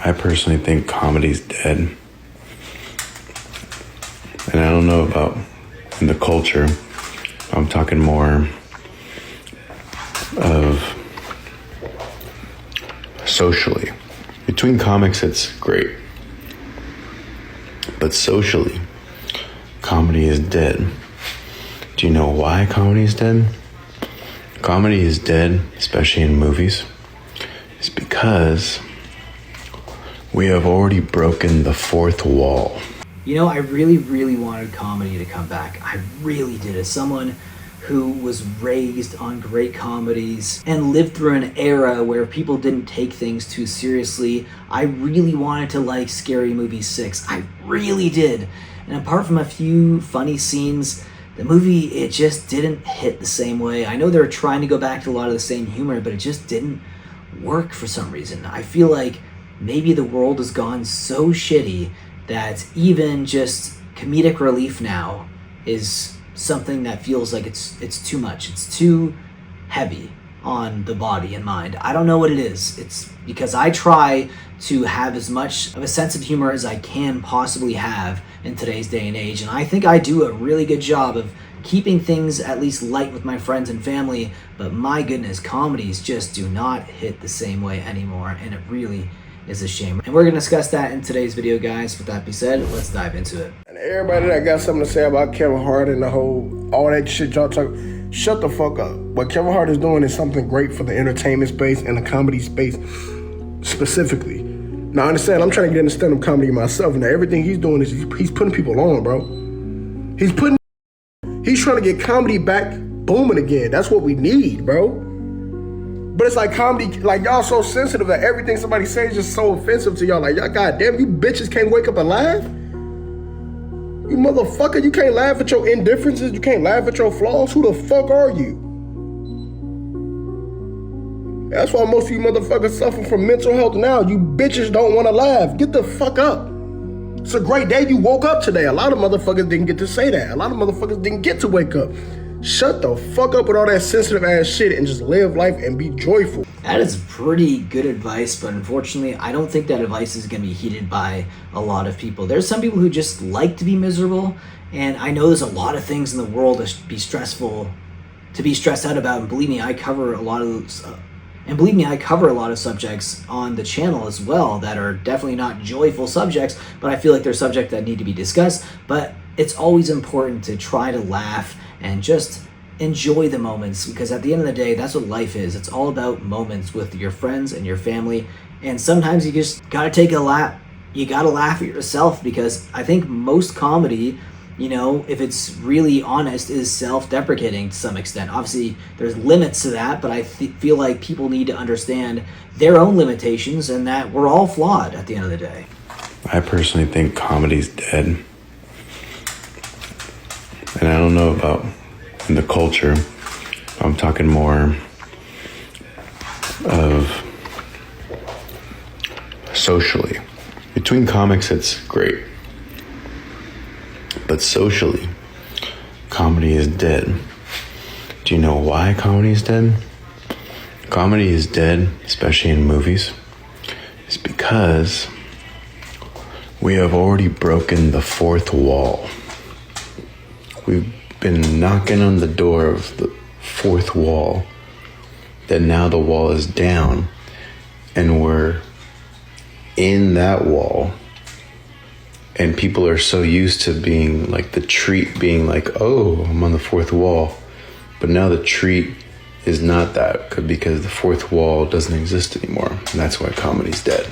I personally think comedy's dead. And I don't know about in the culture. I'm talking more of socially. Between comics, it's great. But socially, comedy is dead. Do you know why comedy is dead? Comedy is dead, especially in movies. It's because we have already broken the fourth wall. You know, I really wanted comedy to come back. I really did. As someone who was raised on great comedies and lived through an era where people didn't take things too seriously, I really wanted to like Scary Movie 6. I really did. And apart from a few funny scenes, the movie, it just didn't hit the same way. I know they were trying to go back to a lot of the same humor, but it just didn't work for some reason. I feel like maybe the world has gone so shitty that even just comedic relief now is something that feels like it's too much. It's too heavy on the body and mind. I don't know what it is. It's because I try to have as much of a sense of humor as I can possibly have in today's day and age, and I think I do a really good job of keeping things at least light with my friends and family, but my goodness, comedies just do not hit the same way anymore, and it really is a shame. And we're going to discuss that in today's video, guys. With that being said, let's dive into it. And everybody that got something to say about Kevin Hart and all that shit y'all talk, shut the fuck up. What Kevin Hart is doing is something great for the entertainment space and the comedy space specifically. Now, I understand, I'm trying to get into stand-up comedy myself. Now, everything he's doing is he's putting people on, bro. He's trying to get comedy back booming again. That's what we need, bro. But it's like comedy, like y'all so sensitive that everything somebody says is just so offensive to y'all. Like, y'all, goddamn, you bitches can't wake up and laugh? You motherfucker, you can't laugh at your indifferences, you can't laugh at your flaws? Who the fuck are you? That's why most of you motherfuckers suffer from mental health now. You bitches don't want to laugh. Get the fuck up. It's a great day you woke up today. A lot of motherfuckers didn't get to say that. A lot of motherfuckers didn't get to wake up. Shut the fuck up with all that sensitive ass shit and just live life and be joyful. That is pretty good advice, but unfortunately, I don't think that advice is going to be heeded by a lot of people. There's some people who just like to be miserable, and I know there's a lot of things in the world that should be stressful, to be stressed out about, and believe me, I cover a lot of subjects on the channel as well that are definitely not joyful subjects, but I feel like they're subjects that need to be discussed. But it's always important to try to laugh and just enjoy the moments, because at the end of the day, that's what life is. It's all about moments with your friends and your family, and sometimes you just gotta take a laugh. You gotta laugh at yourself, because I think most comedy, you know, if it's really honest, is self-deprecating to some extent. Obviously, there's limits to that, but I feel like people need to understand their own limitations and that we're all flawed at the end of the day. I personally think comedy's dead. And I don't know about in the culture. I'm talking more of socially. Between comics, it's great. But socially, comedy is dead. Do you know why comedy is dead? Comedy is dead, especially in movies. It's because we have already broken the fourth wall. We've been knocking on the door of the fourth wall, that now the wall is down, and we're in that wall. And people are so used to being like the treat, being like, oh, I'm on the fourth wall. But now the treat is not that, because the fourth wall doesn't exist anymore. And that's why comedy's dead.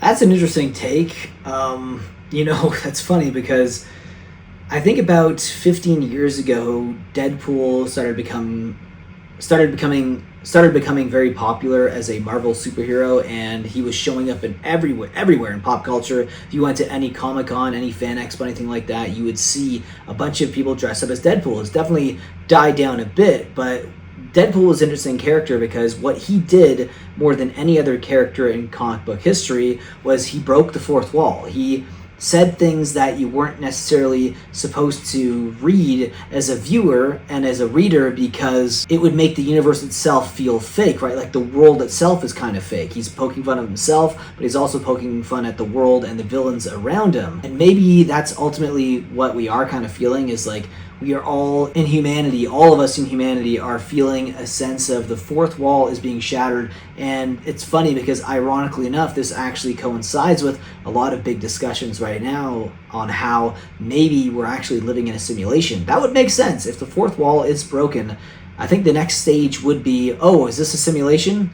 That's an interesting take. You know, that's funny because I think about 15 years ago, Deadpool started becoming very popular as a Marvel superhero, and he was showing up in everywhere in pop culture. If you went to any Comic-Con, any Fan Expo, anything like that, you would see a bunch of people dressed up as Deadpool. It's definitely died down a bit, but Deadpool was an interesting character because what he did more than any other character in comic book history was he broke the fourth wall. He said things that you weren't necessarily supposed to read as a viewer and as a reader, because it would make the universe itself feel fake, right? Like the world itself is kind of fake. He's poking fun of himself, but he's also poking fun at the world and the villains around him. And maybe that's ultimately what we are kind of feeling, is like we are all in humanity, all of us in humanity are feeling a sense of the fourth wall is being shattered. And it's funny because ironically enough, this actually coincides with a lot of big discussions right now on how maybe we're actually living in a simulation. That would make sense. If the fourth wall is broken, I think the next stage would be, oh, is this a simulation?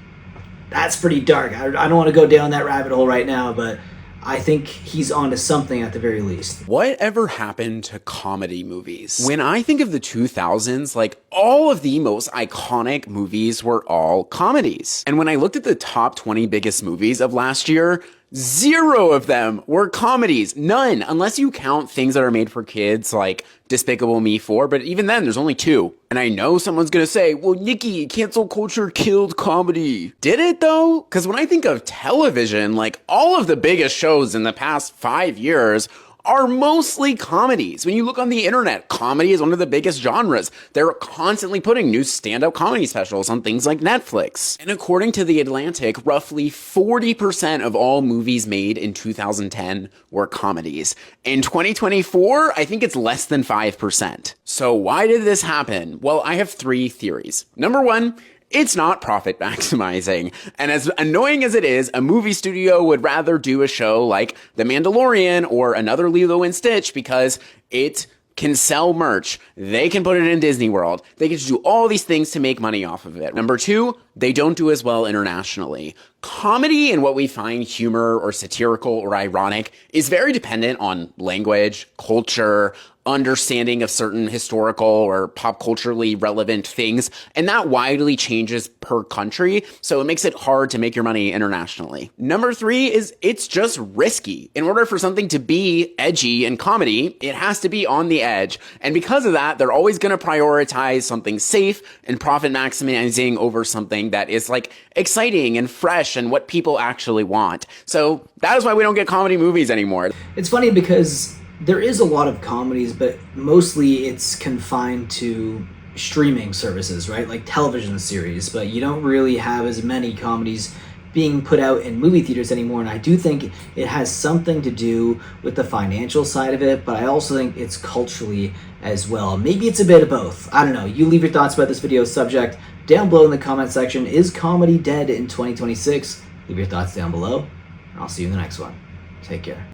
That's pretty dark. I don't want to go down that rabbit hole right now, but I think he's onto something at the very least. Whatever happened to comedy movies? When I think of the 2000s, like all of the most iconic movies were all comedies. And when I looked at the top 20 biggest movies of last year, 0 of them were comedies. None, unless you count things that are made for kids like Despicable Me 4, but even then there's only 2. And I know someone's gonna say, well, Nikki, cancel culture killed comedy. Did it though? Because when I think of television, like all of the biggest shows in the past 5 years are mostly comedies. When you look on the internet, comedy is one of the biggest genres. They're constantly putting new stand-up comedy specials on things like Netflix. And according to The Atlantic, roughly 40% of all movies made in 2010 were comedies. In 2024, I think it's less than 5%. So why did this happen? Well, I have 3 theories. Number 1, it's not profit maximizing. And as annoying as it is, a movie studio would rather do a show like The Mandalorian or another Lilo and Stitch because it can sell merch. They can put it in Disney World. They can do all these things to make money off of it. Number 2, they don't do as well internationally. Comedy and what we find humor or satirical or ironic is very dependent on language, culture, understanding of certain historical or pop culturally relevant things, and that widely changes per country, so it makes it hard to make your money internationally. Number 3 is it's just risky. In order for something to be edgy and comedy, it has to be on the edge, and because of that, they're always going to prioritize something safe and profit maximizing over something that is like exciting and fresh and what people actually want. So that is why we don't get comedy movies anymore. It's funny because there is a lot of comedies, but mostly it's confined to streaming services, right? Like television series, but you don't really have as many comedies being put out in movie theaters anymore. And I do think it has something to do with the financial side of it, but I also think it's culturally as well. Maybe it's a bit of both. I don't know. You leave your thoughts about this video's subject down below in the comment section. Is comedy dead in 2026? Leave your thoughts down below, and I'll see you in the next one. Take care.